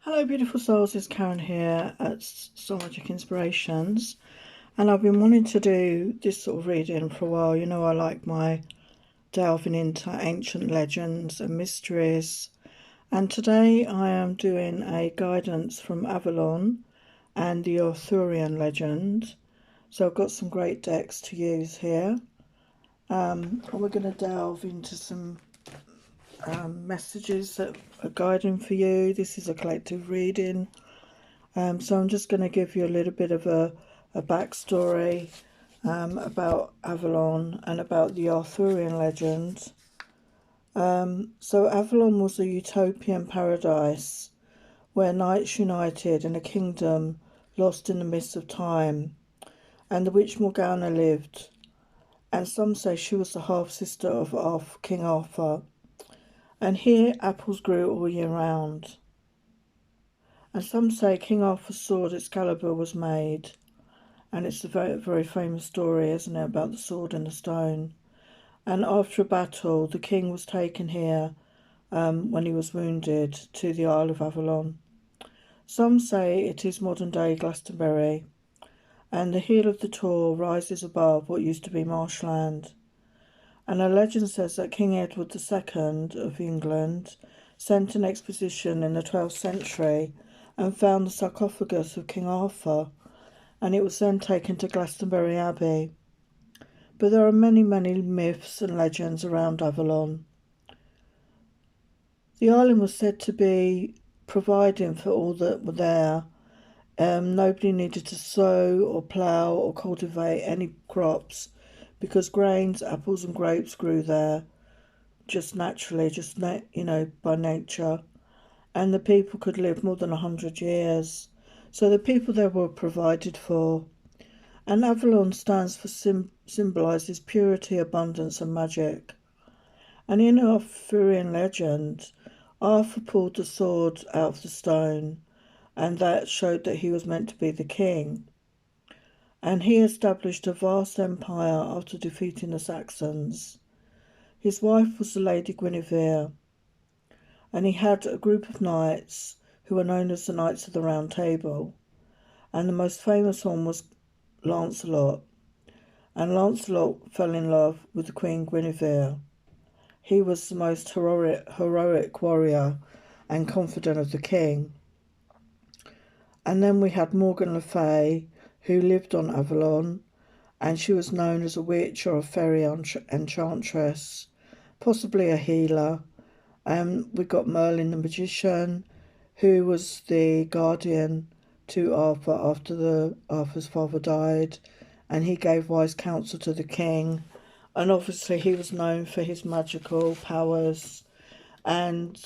Hello beautiful souls, it's Karen here at Soul Magic Inspirations, and I've been wanting to do this sort of reading for a while. You know, I like my delving into ancient legends and mysteries, and today I am doing a guidance from Avalon and the Arthurian legend. So I've got some great decks to use here, and we're going to delve into some messages that are guiding for you. This is a collective reading. So I'm just going to give you a little bit of a backstory about Avalon and about the Arthurian legend. So Avalon was a utopian paradise where knights united in a kingdom lost in the mists of time, and the witch Morgana lived, and some say she was the half-sister of King Arthur. And here apples grew all year round. And some say King Arthur's sword Excalibur was made, and it's a very, very famous story, isn't it, about the sword and the stone. And after a battle, the king was taken here when he was wounded to the Isle of Avalon. Some say it is modern-day Glastonbury, and the heel of the Tor rises above what used to be marshland. And a legend says that King Edward II of England sent an expedition in the 12th century and found the sarcophagus of King Arthur, and it was then taken to Glastonbury Abbey. But there are many, many myths and legends around Avalon. The island was said to be providing for all that were there. Nobody needed to sow or plough or cultivate any crops because grains, apples and grapes grew there just naturally, by nature. And the people could live more than 100 years. So the people there were provided for. And Avalon stands for symbolises purity, abundance and magic. And in Arthurian legend, Arthur pulled the sword out of the stone, and that showed that he was meant to be the king. And he established a vast empire after defeating the Saxons. His wife was the Lady Guinevere, and he had a group of knights who were known as the Knights of the Round Table. And the most famous one was Lancelot. And Lancelot fell in love with the Queen Guinevere. He was the most heroic warrior and confidant of the king. And then we had Morgan Le Fay, who lived on Avalon, and she was known as a witch or a fairy enchantress, possibly a healer. We got Merlin the magician, who was the guardian to Arthur after Arthur's father died, and he gave wise counsel to the king. And obviously he was known for his magical powers. And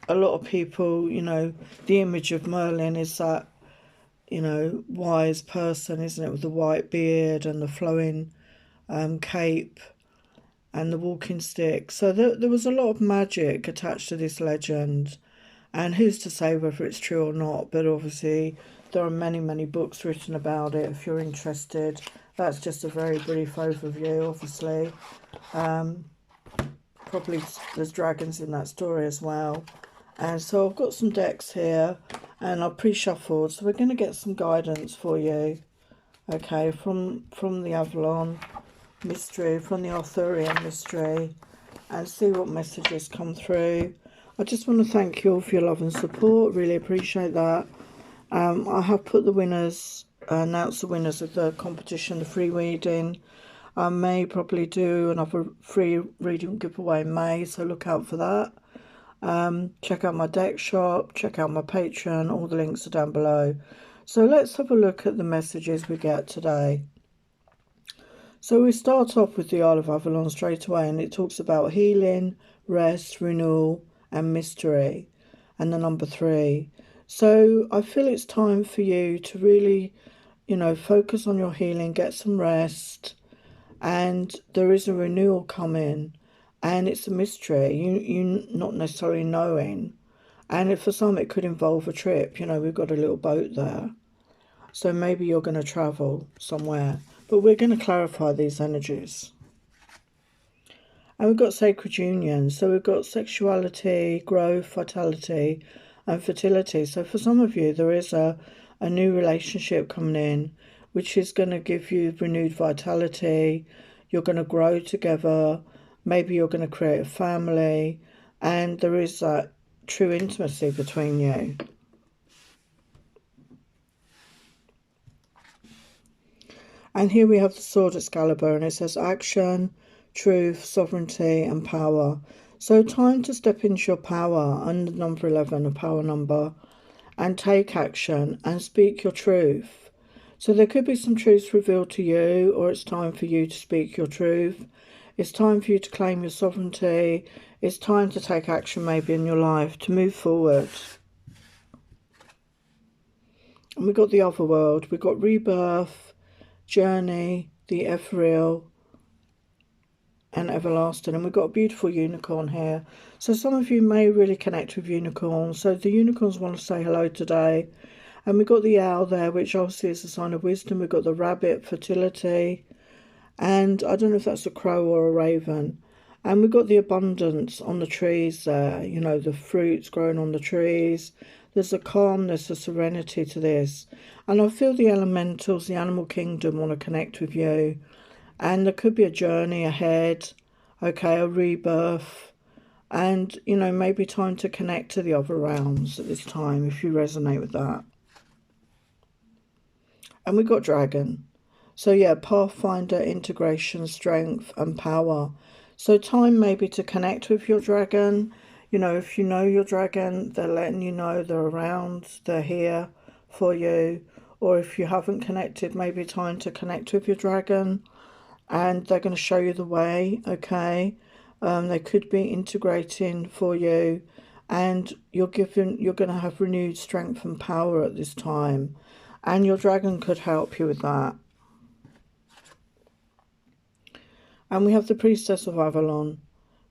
a lot of people, the image of Merlin is that, wise person, isn't it, with the white beard and the flowing cape and the walking stick. So there was a lot of magic attached to this legend. And who's to say whether it's true or not, but obviously there are many, many books written about it if you're interested. That's just a very brief overview, obviously. Probably there's dragons in that story as well. And so I've got some decks here, and I've pre-shuffled, so we're going to get some guidance for you, okay, from the Avalon mystery, from the Arthurian mystery, and see what messages come through. I just want to thank you all for your love and support. Really appreciate that. I have put the winners, announced the winners of the competition, the free reading. I may probably do another free reading giveaway in May, so look out for that. Check out my deck shop, check out my Patreon, all the links are down below. So let's have a look at the messages we get today. So we start off with the Isle of Avalon straight away, and it talks about healing, rest, renewal and mystery, and the number 3. So I feel it's time for you to really, focus on your healing, get some rest, and there is a renewal coming, and it's a mystery, you not necessarily knowing. And for some it could involve a trip, we've got a little boat there. So maybe you're going to travel somewhere. But we're going to clarify these energies. And we've got sacred union. So we've got sexuality, growth, vitality, and fertility. So for some of you, there is a new relationship coming in, which is going to give you renewed vitality. You're going to grow together. Maybe you're going to create a family, and there is that true intimacy between you. And here we have the Sword Excalibur, and it says action, truth, sovereignty, and power. So time to step into your power, under number 11, a power number, and take action and speak your truth. So there could be some truths revealed to you, or it's time for you to speak your truth. It's time for you to claim your sovereignty. It's time to take action maybe in your life, to move forward. And we've got the other world. We've got rebirth, journey, the ethereal, and everlasting. And we've got a beautiful unicorn here. So some of you may really connect with unicorns. So the unicorns want to say hello today. And we've got the owl there, which obviously is a sign of wisdom. We've got the rabbit, fertility. And I don't know if that's a crow or a raven. And we've got the abundance on the trees there. You know, the fruits growing on the trees. There's a calmness, a serenity to this. And I feel the elementals, the animal kingdom, want to connect with you. And there could be a journey ahead, okay, a rebirth. And, you know, maybe time to connect to the other realms at this time, if you resonate with that. And we've got dragon. So, yeah, pathfinder, integration, strength, and power. So time maybe to connect with your dragon. You know, if you know your dragon, they're letting you know they're around, they're here for you. Or if you haven't connected, maybe time to connect with your dragon. And they're going to show you the way, okay? They could be integrating for you. And you're going to have renewed strength and power at this time. And your dragon could help you with that. And we have the Priestess of Avalon.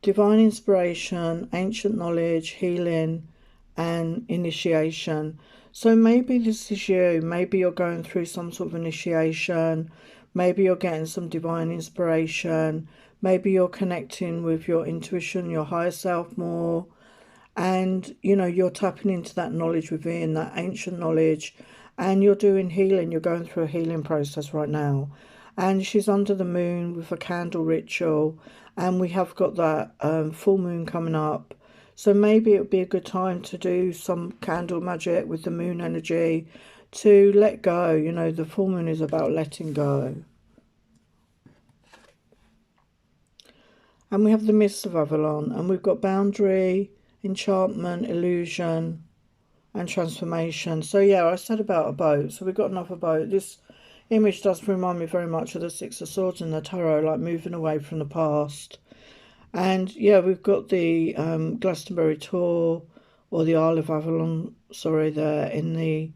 Divine inspiration, ancient knowledge, healing, and initiation. So maybe this is you. Maybe you're going through some sort of initiation. Maybe you're getting some divine inspiration. Maybe you're connecting with your intuition, your higher self more. And, you know, you're tapping into that knowledge within, that ancient knowledge. And you're doing healing. You're going through a healing process right now. And she's under the moon with a candle ritual. And we have got that full moon coming up. So maybe it would be a good time to do some candle magic with the moon energy to let go. You know, the full moon is about letting go. And we have the Mists of Avalon. And we've got boundary, enchantment, illusion, and transformation. So yeah, I said about a boat. So we've got another boat. This image does remind me very much of the Six of Swords in the tarot, like moving away from the past. And yeah, we've got the Glastonbury tour, or the Isle of Avalon, sorry, there in the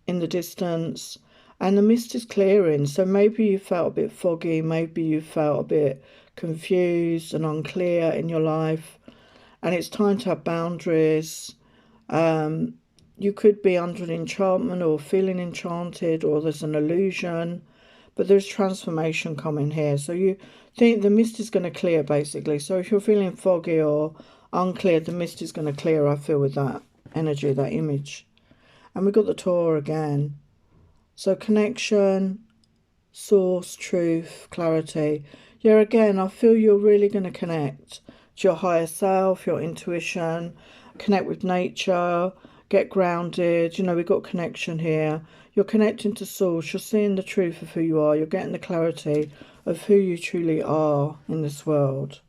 in the distance. And the mist is clearing. So maybe you felt a bit foggy, maybe you felt a bit confused and unclear in your life. And it's time to have boundaries. You could be under an enchantment or feeling enchanted, or there's an illusion, but there's transformation coming here. So you think the mist is going to clear, basically. So if you're feeling foggy or unclear, the mist is going to clear, I feel, with that energy, that image. And we've got the Tour again. So connection, source, truth, clarity. Yeah, again, I feel you're really going to connect to your higher self, your intuition, connect with nature, get grounded. You know, we've got connection here. You're connecting to source. You're seeing the truth of who you are. You're getting the clarity of who you truly are in this world.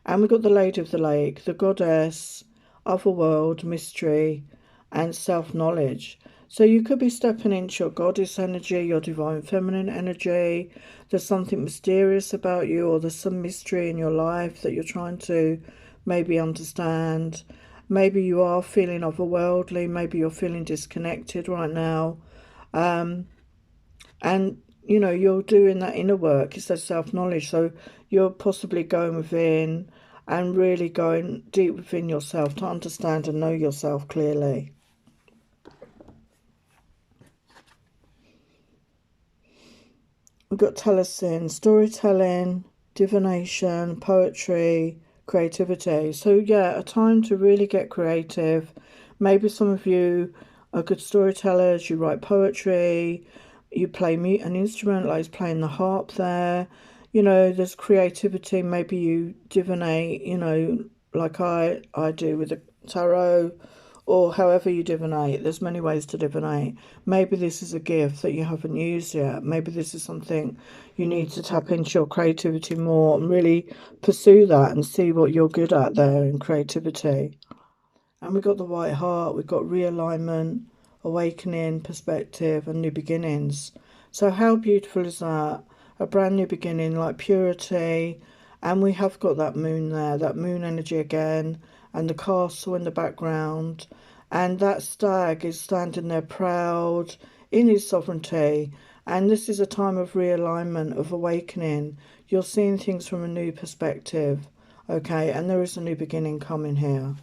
And we've got the Lady of the Lake, the goddess, otherworld, mystery, and self-knowledge. So you could be stepping into your goddess energy, your divine feminine energy. There's something mysterious about you, or there's some mystery in your life that you're trying to maybe understand. Maybe you are feeling otherworldly. Maybe you're feeling disconnected right now. And, you know, you're doing that inner work. It's that self-knowledge. So you're possibly going within and really going deep within yourself to understand and know yourself clearly. We've got telesin, storytelling, divination, poetry, creativity. So yeah, a time to really get creative. Maybe some of you are good storytellers, you write poetry, you play an instrument like playing the harp there. You know, there's creativity. Maybe you divinate, you know, like I do with the tarot, or however you divinate. There's many ways to divinate. Maybe this is a gift that you haven't used yet. Maybe this is something you need to tap into your creativity more and really pursue that and see what you're good at there in creativity. And we've got the white heart, we've got realignment, awakening, perspective, and new beginnings. So how beautiful is that? A brand new beginning, like purity. And we have got that moon there, that moon energy again, and the castle in the background. And that stag is standing there proud in his sovereignty. And this is a time of realignment, of awakening. You're seeing things from a new perspective. Okay, and there is a new beginning coming here.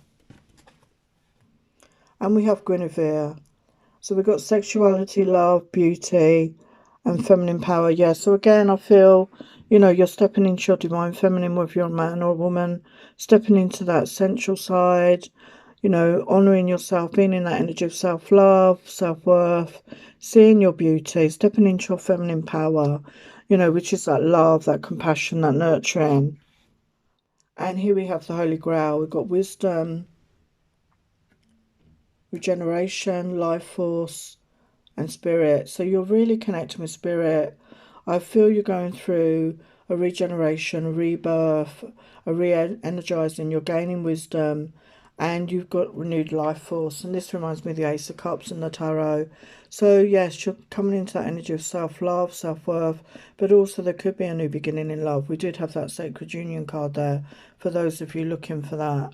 And we have Guinevere. So we've got sexuality, love, beauty, and feminine power. Yeah, so again, I feel, you know, you're stepping into your divine feminine, whether you're a man or a woman, stepping into that sensual side, you know, honouring yourself, being in that energy of self-love, self-worth, seeing your beauty, stepping into your feminine power, you know, which is that love, that compassion, that nurturing. And here we have the Holy Grail. We've got wisdom, regeneration, life force, and spirit. So you're really connecting with spirit. I feel you're going through a regeneration, a rebirth, a re-energizing. You're gaining wisdom, and you've got renewed life force. And this reminds me of the Ace of Cups and the Tarot. So yes, you're coming into that energy of self-love, self-worth, but also there could be a new beginning in love. We did have that Sacred Union card there for those of you looking for that.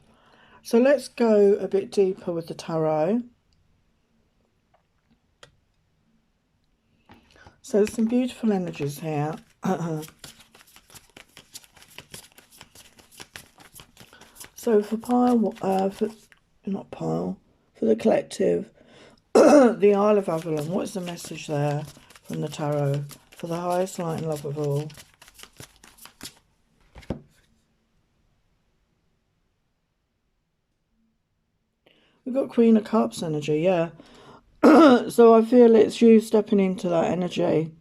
So let's go a bit deeper with the tarot. So some beautiful energies here. So for for the collective, the Isle of Avalon, what is the message there from the tarot for the highest light and love of all? We've got Queen of Cups energy, yeah. So I feel it's you stepping into that energy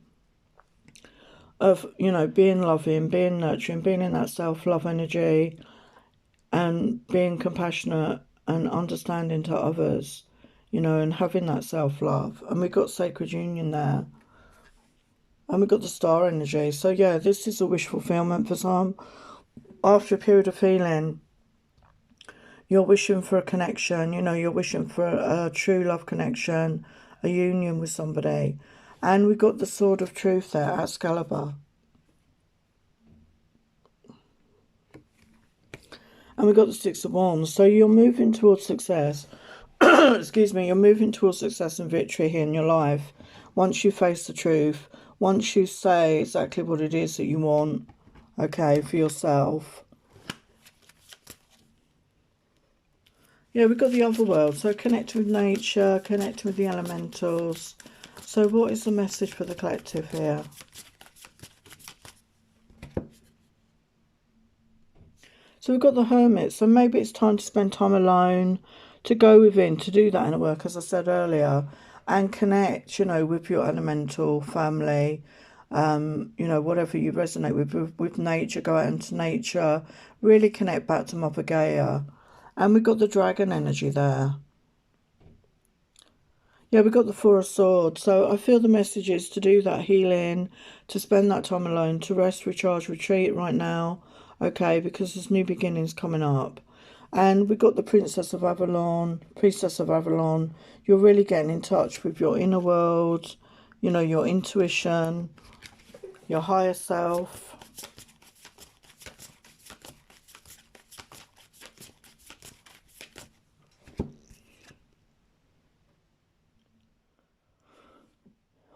of, you know, being loving, being nurturing, being in that self-love energy, and being compassionate and understanding to others, you know, and having that self-love. And we've got Sacred Union there. And we've got the star energy. So yeah, this is a wish fulfillment for some. After a period of healing, you're wishing for a connection, you know, you're wishing for a true love connection, a union with somebody. And we've got the Sword of Truth there, Excalibur. And we've got the Six of Wands. So you're moving towards success. Excuse me, you're moving towards success and victory here in your life. Once you face the truth, once you say exactly what it is that you want, okay, for yourself. Yeah, we've got the other world. So connecting with nature, connecting with the elementals. So what is the message for the collective here? So we've got the Hermit. So maybe it's time to spend time alone, to go within, to do that inner work, as I said earlier, and connect, you know, with your elemental family, you know, whatever you resonate with nature, go out into nature, really connect back to Mother Gaia. And we've got the dragon energy there. Yeah, we've got the Four of Swords. So I feel the message is to do that healing, to spend that time alone, to rest, recharge, retreat right now. Okay, because there's new beginnings coming up. And we've got the Princess of Avalon, Priestess of Avalon. You're really getting in touch with your inner world, you know, your intuition, your higher self.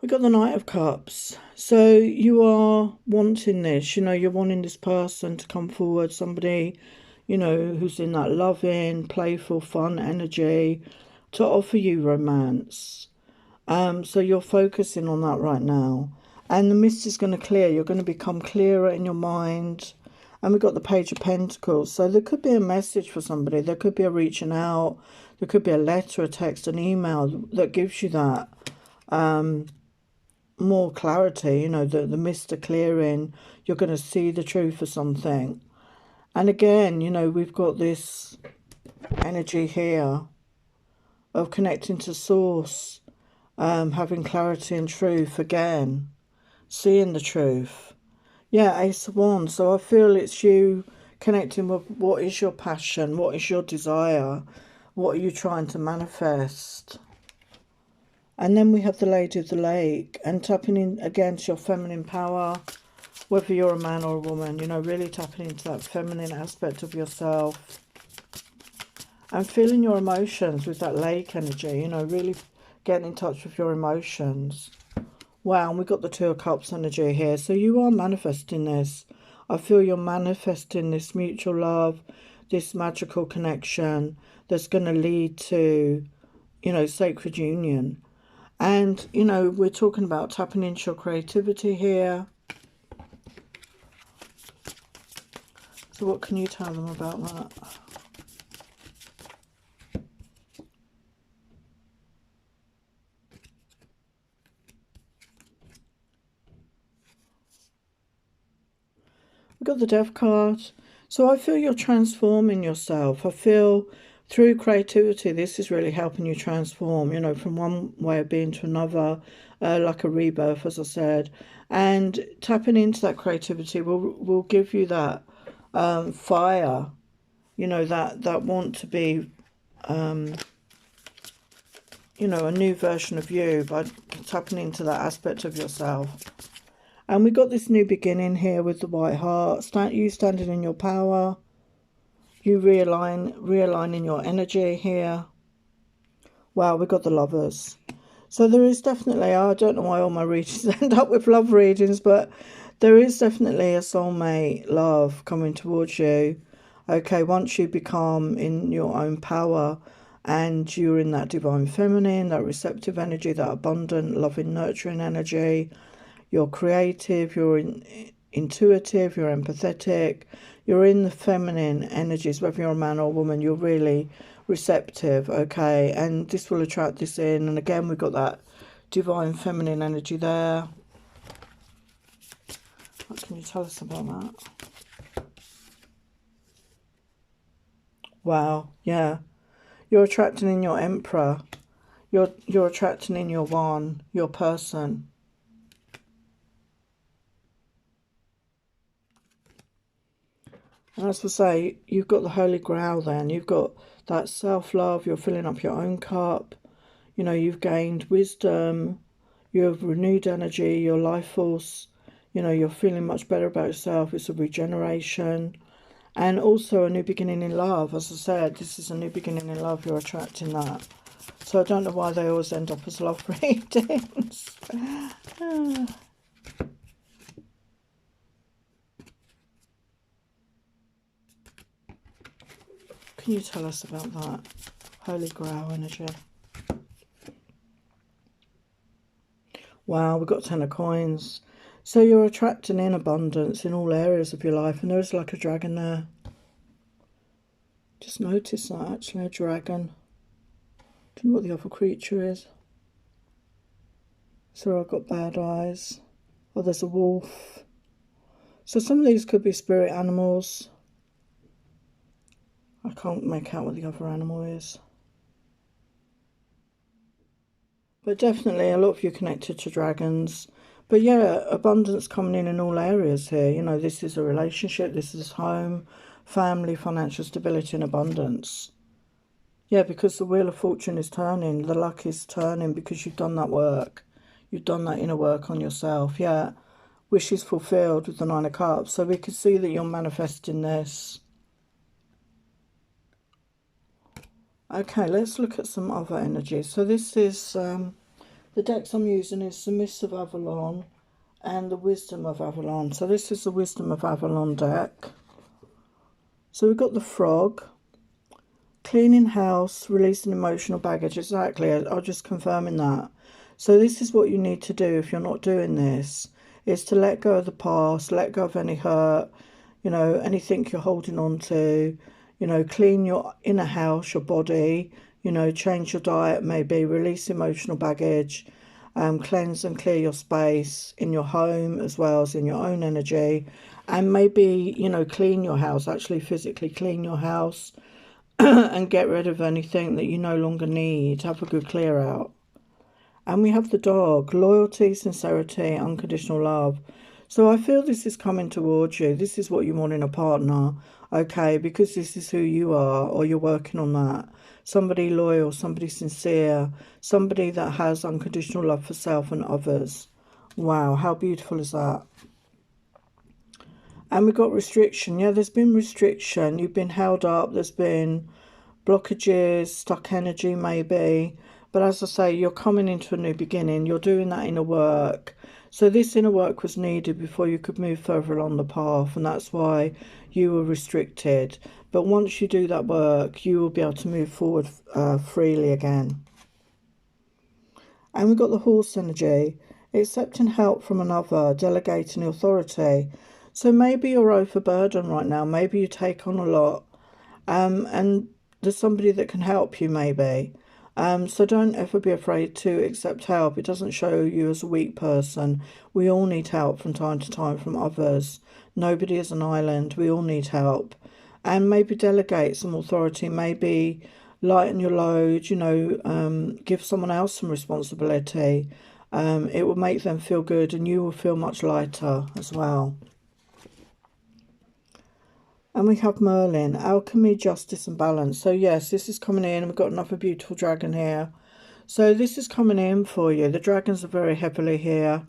We've got the Knight of Cups. So you are wanting this, you know, you're wanting this person to come forward, somebody, you know, who's in that loving, playful, fun energy to offer you romance. So you're focusing on that right now. And the mist is going to clear. You're going to become clearer in your mind. And we've got the Page of Pentacles. So there could be a message for somebody. There could be a reaching out. There could be a letter, a text, an email that gives you that more clarity. You know, the mist are clearing. You're going to see the truth of something. And again, you know, we've got this energy here of connecting to source, having clarity and truth again, seeing the truth. Yeah, Ace of Wands. So I feel it's you connecting with what is your passion, what is your desire, what are you trying to manifest. And then we have the Lady of the Lake, and tapping in against your feminine power, whether you're a man or a woman, you know, really tapping into that feminine aspect of yourself. And feeling your emotions with that lake energy, you know, really getting in touch with your emotions. Wow, and we've got the Two of Cups energy here. So you are manifesting this. I feel you're manifesting this mutual love, this magical connection that's going to lead to, you know, sacred union. And, you know, we're talking about tapping into your creativity here. So what can you tell them about that? We've got the Death card. So I feel you're transforming yourself. I feel through creativity, this is really helping you transform, you know, from one way of being to another, like a rebirth, as I said. And tapping into that creativity will give you that fire, you know, that want to be, you know, a new version of you by tapping into that aspect of yourself. And we got this new beginning here with the White Heart. You standing in your power. You realigning your energy here. Wow, we got the Lovers. So there is definitely, I don't know why all my readings end up with love readings, but there is definitely a soulmate love coming towards you. Okay, once you become in your own power and you're in that divine feminine, that receptive energy, that abundant, loving, nurturing energy, you're creative, you're intuitive, you're empathetic, you're in the feminine energies, whether you're a man or a woman, you're really receptive, okay? And this will attract this in. And again, we've got that divine feminine energy there. What can you tell us about that? Wow, yeah. You're attracting in your Emperor. You're attracting in your one, your person. And as I say, you've got the Holy Grail then. You've got that self-love. You're filling up your own cup. You know, you've gained wisdom. You have renewed energy, your life force. You know, you're feeling much better about yourself. It's a regeneration. And also a new beginning in love. As I said, this is a new beginning in love. You're attracting that. So I don't know why they always end up as love readings. Can you tell us about that? Holy Grail energy. Wow, we've got 10 of coins. So you're attracting in abundance in all areas of your life. And there's like a dragon there. Just notice that, actually, a dragon. Don't know what the other creature is. So I've got bad eyes. Oh, there's a wolf. So some of these could be spirit animals. I can't make out what the other animal is. But definitely a lot of you connected to dragons. But yeah, abundance coming in all areas here. You know, this is a relationship, this is home, family, financial stability and abundance. Yeah, because the Wheel of Fortune is turning, the luck is turning because you've done that work. You've done that inner work on yourself. Yeah, wishes fulfilled with the Nine of Cups. So we can see that you're manifesting this. Okay, let's look at some other energies. So this is, the decks I'm using is the Mists of Avalon and the Wisdom of Avalon. So this is the Wisdom of Avalon deck. So we've got the Frog, cleaning house, releasing emotional baggage. Exactly, I'll just confirming that. So this is what you need to do if you're not doing this, is to let go of the past, let go of any hurt, you know, anything you're holding on to, you know, clean your inner house, your body, you know, change your diet, maybe release emotional baggage, cleanse and clear your space in your home as well as in your own energy, and maybe, you know, clean your house, actually physically clean your house and get rid of anything that you no longer need. Have a good clear out. And we have the dog, loyalty, sincerity, unconditional love. So I feel this is coming towards you. This is what you want in a partner, okay? Because this is who you are, or you're working on that. Somebody loyal, somebody sincere, somebody that has unconditional love for self and others. Wow, how beautiful is that? And we've got restriction. Yeah, there's been restriction. You've been held up. There's been blockages, stuck energy maybe. But as I say, you're coming into a new beginning. You're doing that inner work. So this inner work was needed before you could move further along the path. And that's why you were restricted. But once you do that work, you will be able to move forward freely again. And we've got the horse energy. Accepting help from another, delegating authority. So maybe you're overburdened right now. Maybe you take on a lot. And there's somebody that can help you maybe. So don't ever be afraid to accept help. It doesn't show you as a weak person. We all need help from time to time from others. Nobody is an island. We all need help. And maybe delegate some authority. Maybe lighten your load, you know, give someone else some responsibility. It will make them feel good and you will feel much lighter as well. And we have Merlin, alchemy, justice and balance. So yes, this is coming in. We've got another beautiful dragon here. So this is coming in for you. The dragons are very heavily here.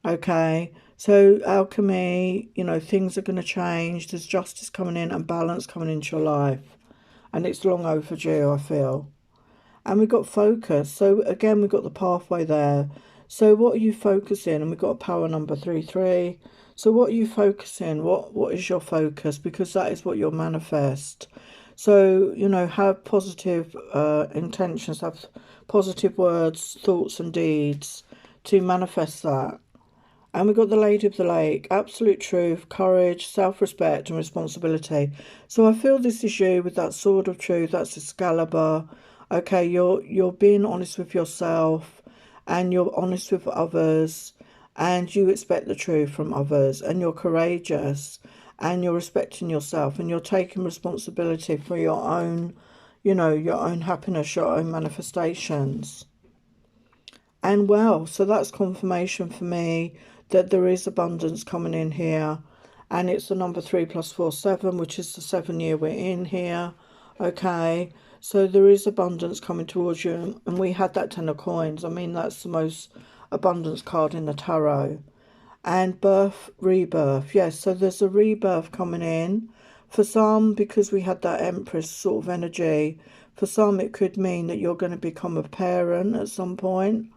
Okay. So alchemy, you know, things are going to change. There's justice coming in and balance coming into your life. And it's long overdue, I feel. And we've got focus. So again, we've got the pathway there. So what are you focusing? And we've got a power number 33. So what are you focusing? What is your focus? Because that is what you'll manifest. So, you know, have positive intentions, have positive words, thoughts and deeds to manifest that. And we've got the Lady of the Lake, absolute truth, courage, self-respect and responsibility. So I feel this is you with that sword of truth, that's Excalibur. Okay, you're being honest with yourself and you're honest with others and you expect the truth from others and you're courageous and you're respecting yourself and you're taking responsibility for your own, you know, your own happiness, your own manifestations. And well, so that's confirmation for me that there is abundance coming in here. And it's the number 3 + 4, 7, which is the 7th year we're in here. Okay, so there is abundance coming towards you. And we had that 10 of coins. I mean, that's the most abundance card in the tarot. And birth, rebirth. Yes, so there's a rebirth coming in. For some, because we had that Empress sort of energy, for some it could mean that you're going to become a parent at some point.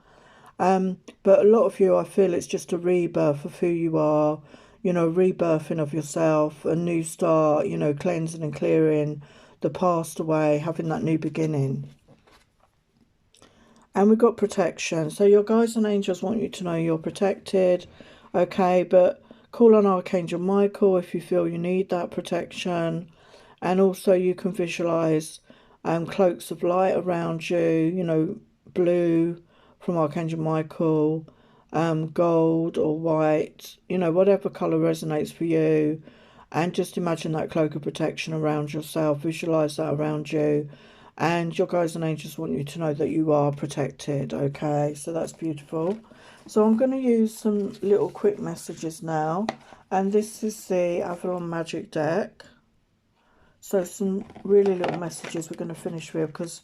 But a lot of you, I feel it's just a rebirth of who you are, you know, rebirthing of yourself, a new start, you know, cleansing and clearing the past away, having that new beginning. And we've got protection. So your guides and angels want you to know you're protected, okay? But call on Archangel Michael if you feel you need that protection. And also you can visualize cloaks of light around you, you know, blue from Archangel Michael, gold or white, you know, whatever colour resonates for you. And just imagine that cloak of protection around yourself, visualise that around you. And your guides and angels want you to know that you are protected, okay? So that's beautiful. So I'm going to use some little quick messages now. And this is the Avalon Magic deck. So some really little messages we're going to finish with because,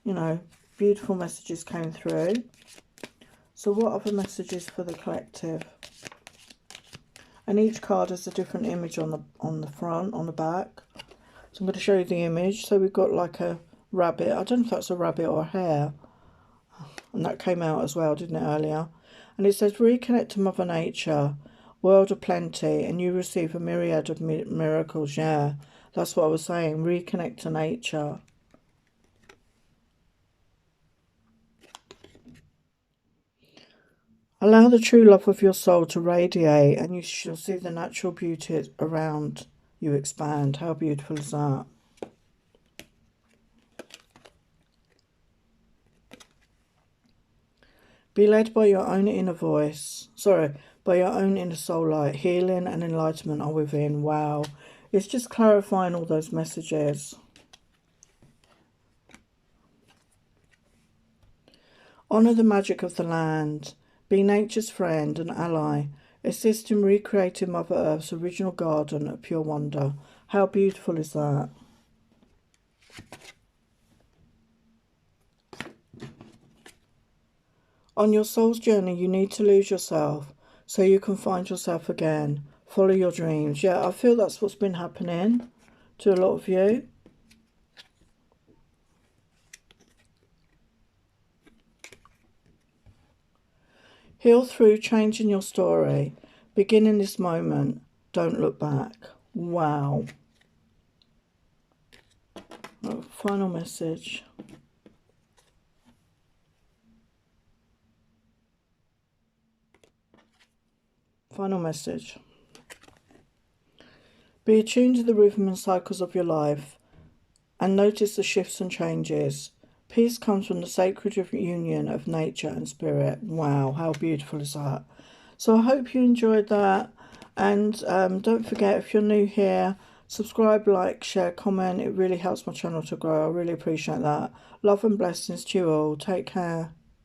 you know, beautiful messages came through. So what are the messages for the collective? And each card has a different image on the front, on the back. So I'm going to show you the image. So we've got like a rabbit. I don't know if that's a rabbit or a hare. And that came out as well, didn't it, earlier? And it says, reconnect to Mother Nature, world of plenty, and you receive a myriad of miracles. Yeah, that's what I was saying. Reconnect to nature. I Allow the true love of your soul to radiate, and you shall see the natural beauty around you expand. How beautiful is that? Be led by your own inner voice. By your own inner soul light. Healing and enlightenment are within. Wow. It's just clarifying all those messages. Honour the magic of the land. Be nature's friend and ally. Assist in recreating Mother Earth's original garden of pure wonder. How beautiful is that? On your soul's journey, you need to lose yourself so you can find yourself again. Follow your dreams. Yeah, I feel that's what's been happening to a lot of you. Heal through changing your story. Begin in this moment. Don't look back. Wow. Oh, final message. Final message. Be attuned to the rhythm and cycles of your life and notice the shifts and changes. Peace comes from the sacred union of nature and spirit. Wow, how beautiful is that? So I hope you enjoyed that. And don't forget, if you're new here, subscribe, like, share, comment. It really helps my channel to grow. I really appreciate that. Love and blessings to you all. Take care.